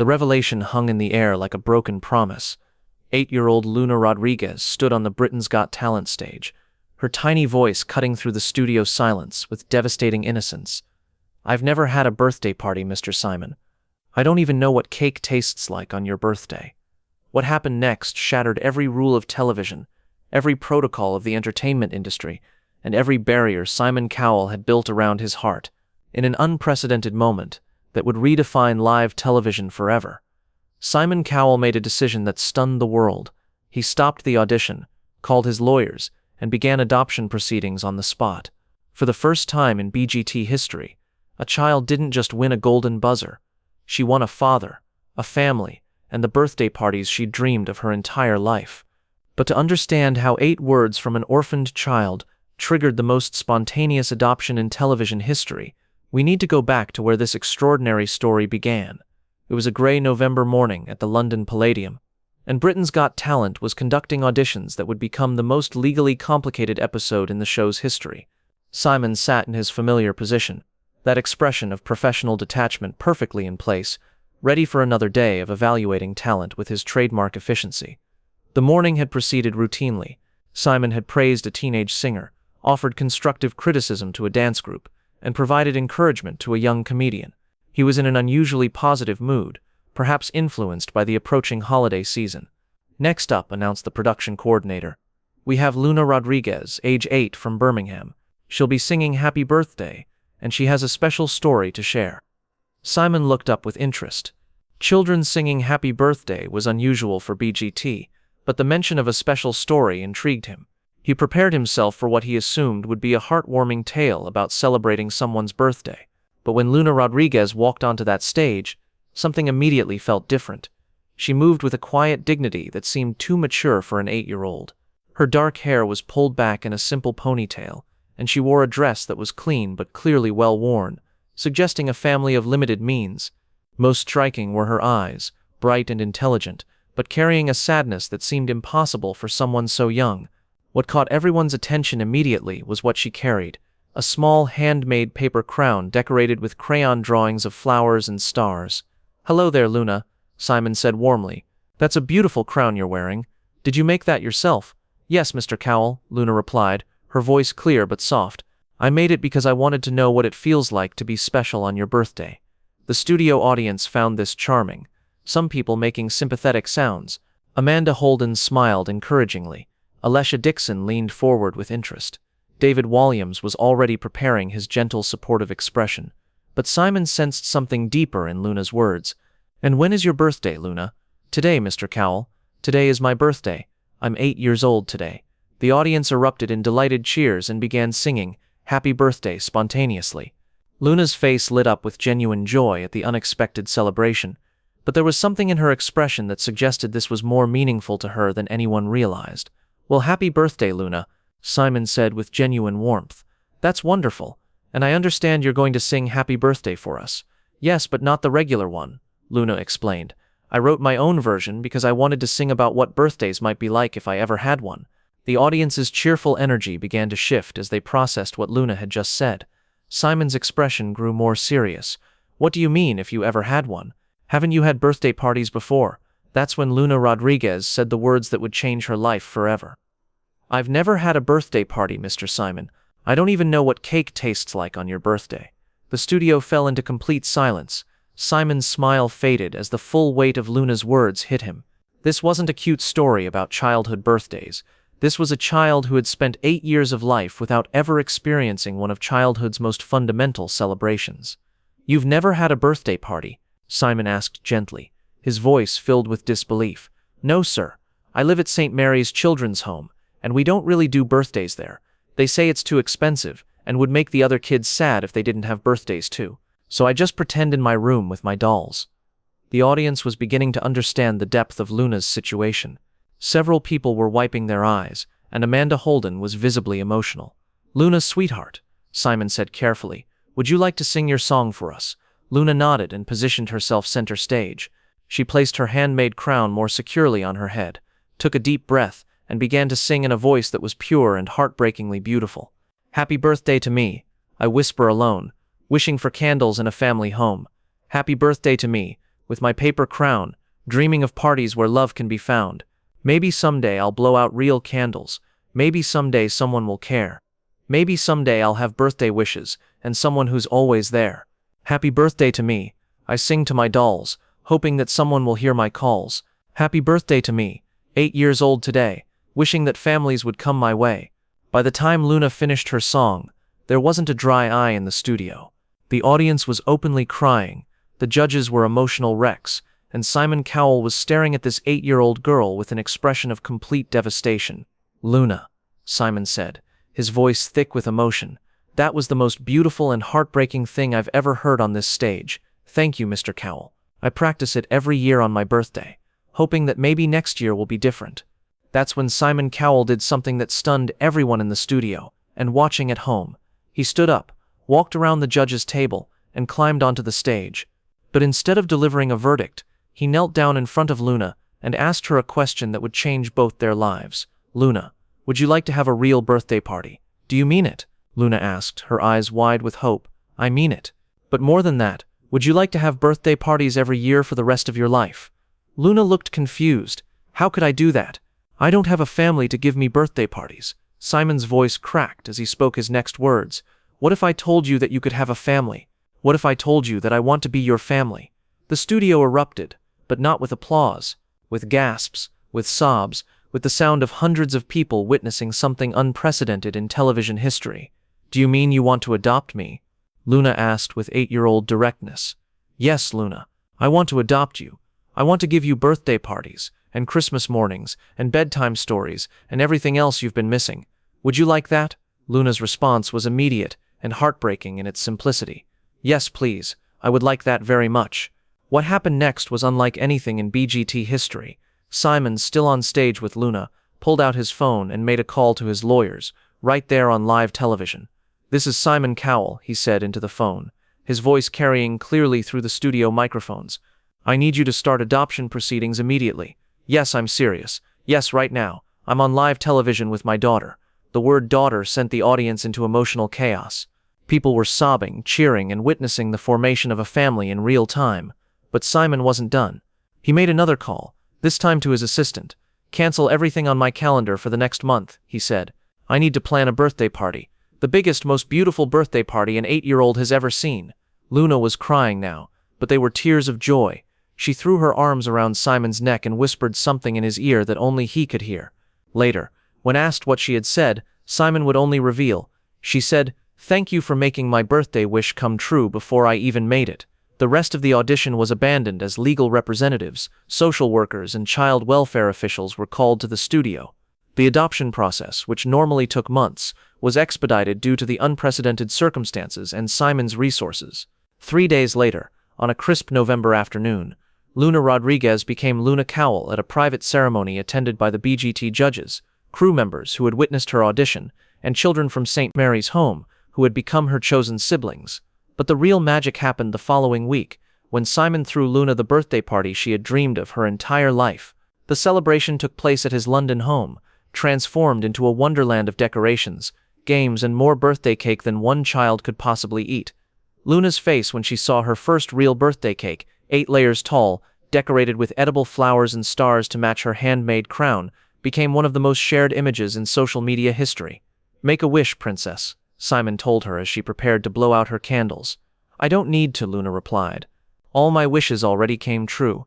The revelation hung in the air like a broken promise. 8-year-old Luna Rodriguez stood on the Britain's Got Talent stage, her tiny voice cutting through the studio silence with devastating innocence. "I've never had a birthday party, Mr. Simon. I don't even know what cake tastes like on your birthday." What happened next shattered every rule of television, every protocol of the entertainment industry, and every barrier Simon Cowell had built around his heart, in an unprecedented moment that would redefine live television forever. Simon Cowell made a decision that stunned the world. He stopped the audition, called his lawyers, and began adoption proceedings on the spot. For the first time in BGT history, a child didn't just win a golden buzzer. She won a father, a family, and the birthday parties she'd dreamed of her entire life. But to understand how 8 words from an orphaned child triggered the most spontaneous adoption in television history, we need to go back to where this extraordinary story began. It was a grey November morning at the London Palladium, and Britain's Got Talent was conducting auditions that would become the most legally complicated episode in the show's history. Simon sat in his familiar position, that expression of professional detachment perfectly in place, ready for another day of evaluating talent with his trademark efficiency. The morning had proceeded routinely. Simon had praised a teenage singer, offered constructive criticism to a dance group, and provided encouragement to a young comedian. He was in an unusually positive mood, perhaps influenced by the approaching holiday season. "Next up," announced the production coordinator, "we have Luna Rodriguez, age 8, from Birmingham. She'll be singing Happy Birthday, and she has a special story to share." Simon looked up with interest. Children singing Happy Birthday was unusual for BGT, but the mention of a special story intrigued him. He prepared himself for what he assumed would be a heartwarming tale about celebrating someone's birthday. But when Luna Rodriguez walked onto that stage, something immediately felt different. She moved with a quiet dignity that seemed too mature for an 8-year-old. Her dark hair was pulled back in a simple ponytail, and she wore a dress that was clean but clearly well worn, suggesting a family of limited means. Most striking were her eyes, bright and intelligent, but carrying a sadness that seemed impossible for someone so young. What caught everyone's attention immediately was what she carried, a small handmade paper crown decorated with crayon drawings of flowers and stars. "Hello there, Luna," Simon said warmly. "That's a beautiful crown you're wearing. Did you make that yourself?" "Yes, Mr. Cowell," Luna replied, her voice clear but soft. "I made it because I wanted to know what it feels like to be special on your birthday." The studio audience found this charming, some people making sympathetic sounds. Amanda Holden smiled encouragingly. Alessia Dixon leaned forward with interest. David Walliams was already preparing his gentle, supportive expression. But Simon sensed something deeper in Luna's words. "And when is your birthday, Luna?" "Today, Mr. Cowell. Today is my birthday. I'm 8 years old today." The audience erupted in delighted cheers and began singing Happy Birthday spontaneously. Luna's face lit up with genuine joy at the unexpected celebration, but there was something in her expression that suggested this was more meaningful to her than anyone realized. "Well, happy birthday, Luna," Simon said with genuine warmth. "That's wonderful, and I understand you're going to sing Happy Birthday for us." "Yes, but not the regular one," Luna explained. "I wrote my own version because I wanted to sing about what birthdays might be like if I ever had one." The audience's cheerful energy began to shift as they processed what Luna had just said. Simon's expression grew more serious. "What do you mean, if you ever had one? Haven't you had birthday parties before?" That's when Luna Rodriguez said the words that would change her life forever. "I've never had a birthday party, Mr. Simon. I don't even know what cake tastes like on your birthday." The studio fell into complete silence. Simon's smile faded as the full weight of Luna's words hit him. This wasn't a cute story about childhood birthdays. This was a child who had spent 8 years of life without ever experiencing one of childhood's most fundamental celebrations. "You've never had a birthday party?" Simon asked gently, his voice filled with disbelief. "No, sir. I live at St. Mary's Children's Home, and we don't really do birthdays there. They say it's too expensive, and would make the other kids sad if they didn't have birthdays too. So I just pretend in my room with my dolls." The audience was beginning to understand the depth of Luna's situation. Several people were wiping their eyes, and Amanda Holden was visibly emotional. "Luna, sweetheart," Simon said carefully, "would you like to sing your song for us?" Luna nodded and positioned herself center stage. She placed her handmade crown more securely on her head, took a deep breath, and began to sing in a voice that was pure and heartbreakingly beautiful. "Happy birthday to me, I whisper alone, wishing for candles in a family home. Happy birthday to me, with my paper crown, dreaming of parties where love can be found. Maybe someday I'll blow out real candles. Maybe someday someone will care. Maybe someday I'll have birthday wishes, and someone who's always there. Happy birthday to me, I sing to my dolls, hoping that someone will hear my calls. Happy birthday to me, 8 years old today, wishing that families would come my way. By the time Luna finished her song, there wasn't a dry eye in the studio. The audience was openly crying, the judges were emotional wrecks, and Simon Cowell was staring at this 8-year-old girl with an expression of complete devastation. "Luna," Simon said, his voice thick with emotion, "that was the most beautiful and heartbreaking thing I've ever heard on this stage. Thank you, Mr. Cowell. I practice it every year on my birthday, hoping that maybe next year will be different." That's when Simon Cowell did something that stunned everyone in the studio and watching at home. He stood up, walked around the judges' table, and climbed onto the stage. But instead of delivering a verdict, he knelt down in front of Luna and asked her a question that would change both their lives. "Luna, would you like to have a real birthday party?" "Do you mean it?" Luna asked, her eyes wide with hope. "I mean it. But more than that, would you like to have birthday parties every year for the rest of your life?" Luna looked confused. "How could I do that? I don't have a family to give me birthday parties." Simon's voice cracked as he spoke his next words. "What if I told you that you could have a family? What if I told you that I want to be your family?" The studio erupted, but not with applause, with gasps, with sobs, with the sound of hundreds of people witnessing something unprecedented in television history. "Do you mean you want to adopt me?" Luna asked with 8-year-old directness. "Yes, Luna. I want to adopt you. I want to give you birthday parties, and Christmas mornings, and bedtime stories, and everything else you've been missing. Would you like that?" Luna's response was immediate and heartbreaking in its simplicity. "Yes, please. I would like that very much." What happened next was unlike anything in BGT history. Simon, still on stage with Luna, pulled out his phone and made a call to his lawyers, right there on live television. "This is Simon Cowell," he said into the phone, his voice carrying clearly through the studio microphones. "I need you to start adoption proceedings immediately. Yes, I'm serious. Yes, right now. I'm on live television with my daughter." The word daughter sent the audience into emotional chaos. People were sobbing, cheering, and witnessing the formation of a family in real time. But Simon wasn't done. He made another call, this time to his assistant. "Cancel everything on my calendar for the next month," he said. "I need to plan a birthday party. The biggest, most beautiful birthday party an 8-year-old has ever seen." Luna was crying now, but they were tears of joy. She threw her arms around Simon's neck and whispered something in his ear that only he could hear. Later, when asked what she had said, Simon would only reveal, "She said, 'Thank you for making my birthday wish come true before I even made it.'" The rest of the audition was abandoned as legal representatives, social workers, and child welfare officials were called to the studio. The adoption process, which normally took months, was expedited due to the unprecedented circumstances and Simon's resources. 3 days later, on a crisp November afternoon, Luna Rodriguez became Luna Cowell at a private ceremony attended by the BGT judges, crew members who had witnessed her audition, and children from St. Mary's Home who had become her chosen siblings. But the real magic happened the following week, when Simon threw Luna the birthday party she had dreamed of her entire life. The celebration took place at his London home, transformed into a wonderland of decorations, games, and more birthday cake than one child could possibly eat. Luna's face when she saw her first real birthday cake, 8 layers tall, decorated with edible flowers and stars to match her handmade crown, became one of the most shared images in social media history. "Make a wish, princess," Simon told her as she prepared to blow out her candles. "I don't need to," Luna replied. "All my wishes already came true."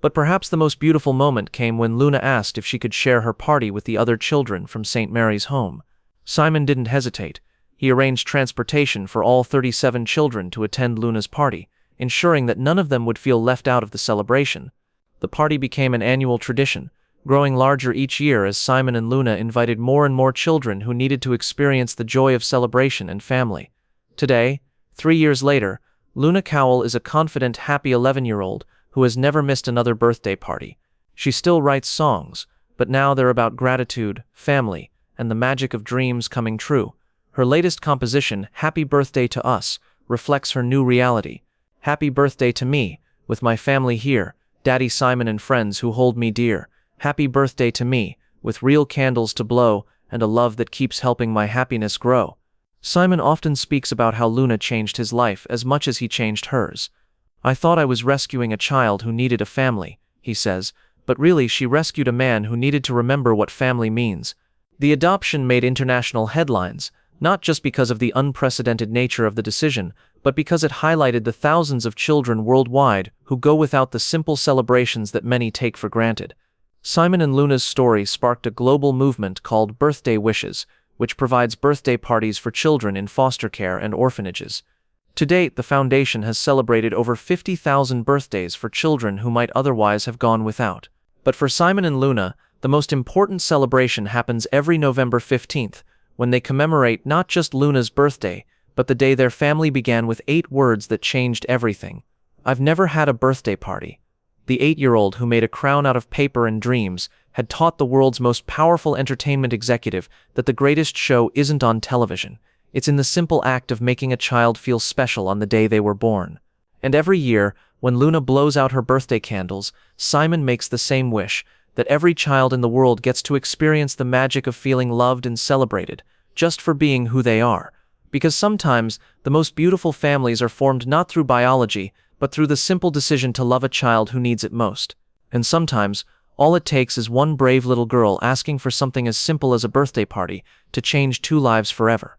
But perhaps the most beautiful moment came when Luna asked if she could share her party with the other children from St. Mary's Home. Simon didn't hesitate. He arranged transportation for all 37 children to attend Luna's party, ensuring that none of them would feel left out of the celebration. The party became an annual tradition, growing larger each year as Simon and Luna invited more and more children who needed to experience the joy of celebration and family. Today, 3 years later, Luna Cowell is a confident, happy 11-year-old who has never missed another birthday party. She still writes songs, but now they're about gratitude, family, and the magic of dreams coming true. Her latest composition, "Happy Birthday to Us," reflects her new reality. "Happy birthday to me, with my family here, Daddy Simon and friends who hold me dear. Happy birthday to me, with real candles to blow, and a love that keeps helping my happiness grow." Simon often speaks about how Luna changed his life as much as he changed hers. "I thought I was rescuing a child who needed a family," he says, but really she rescued a man who needed to remember what family means. The adoption made international headlines, not just because of the unprecedented nature of the decision, but because it highlighted the thousands of children worldwide who go without the simple celebrations that many take for granted. Simon and Luna's story sparked a global movement called Birthday Wishes, which provides birthday parties for children in foster care and orphanages. To date, the foundation has celebrated over 50,000 birthdays for children who might otherwise have gone without. But for Simon and Luna, the most important celebration happens every November 15th, when they commemorate not just Luna's birthday, but the day their family began with 8 words that changed everything. "I've never had a birthday party." The 8-year-old who made a crown out of paper and dreams had taught the world's most powerful entertainment executive that the greatest show isn't on television. It's in the simple act of making a child feel special on the day they were born. And every year, when Luna blows out her birthday candles, Simon makes the same wish, that every child in the world gets to experience the magic of feeling loved and celebrated, just for being who they are. Because sometimes, the most beautiful families are formed not through biology, but through the simple decision to love a child who needs it most. And sometimes, all it takes is one brave little girl asking for something as simple as a birthday party to change 2 lives forever.